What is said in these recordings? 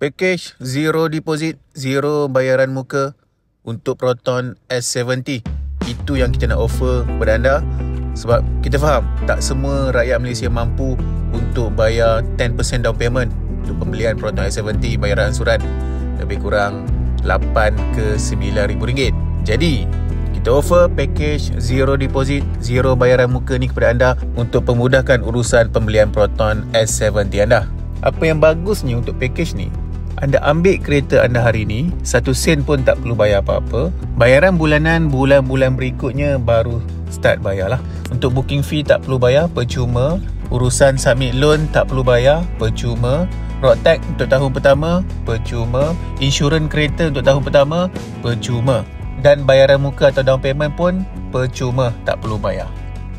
Package zero deposit, zero bayaran muka untuk Proton S70. Itu yang kita nak offer kepada anda. Sebab kita faham tak semua rakyat Malaysia mampu untuk bayar 10% down payment untuk pembelian Proton S70 bayaran ansuran lebih kurang 8 ke 9 ribu ringgit. Jadi kita offer package zero deposit, zero bayaran muka ni kepada anda untuk memudahkan urusan pembelian Proton S70 anda. Apa yang bagusnya untuk package ni, anda ambil kereta anda hari ni, 1 sen pun tak perlu bayar apa-apa. Bayaran bulanan bulan-bulan berikutnya baru start bayar lah. Untuk booking fee tak perlu bayar, percuma. Urusan submit loan tak perlu bayar, percuma. Road tax untuk tahun pertama, percuma. Insurans kereta untuk tahun pertama, percuma. Dan bayaran muka atau down payment pun percuma, tak perlu bayar.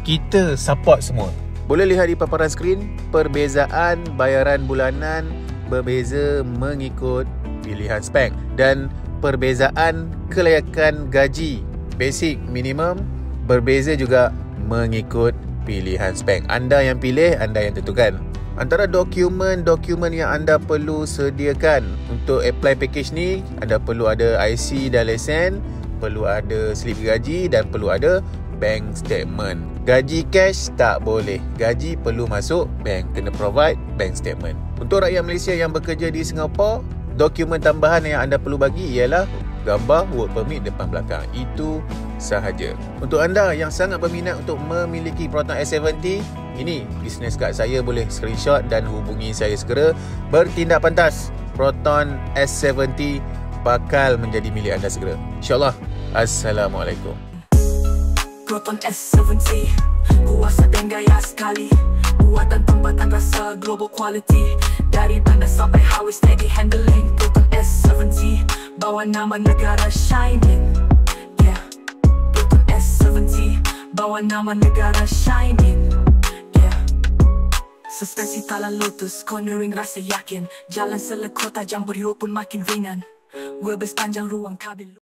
Kita support semua. Boleh lihat di paparan skrin, perbezaan bayaran bulanan berbeza mengikut pilihan spek dan perbezaan kelayakan gaji basic minimum berbeza juga mengikut pilihan spek. Anda yang pilih, anda yang tentukan. Antara dokumen-dokumen yang anda perlu sediakan untuk apply package ni, anda perlu ada IC dan lesen, perlu ada slip gaji dan perlu ada bank statement. Gaji cash tak boleh. Gaji perlu masuk bank, kena provide bank statement. Untuk rakyat Malaysia yang bekerja di Singapura, dokumen tambahan yang anda perlu bagi ialah gambar work permit depan belakang. Itu sahaja. Untuk anda yang sangat berminat untuk memiliki Proton S70, ini business card saya, boleh screenshot dan hubungi saya segera. Bertindak pantas, Proton S70 bakal menjadi milik anda segera. InsyaAllah. Assalamualaikum. Proton S70, kuasa dan gaya sekali. Buatan tempatan rasa global quality. Dari tanda sampai highway steady handling. Proton S70, bawa nama negara shining. Yeah, Proton S70, bawa nama negara shining. Yeah, suspensi talan Lotus, cornering rasa yakin. Jalan selekota jam berhirup pun makin ringan. Wheelbase panjang ruang kabin.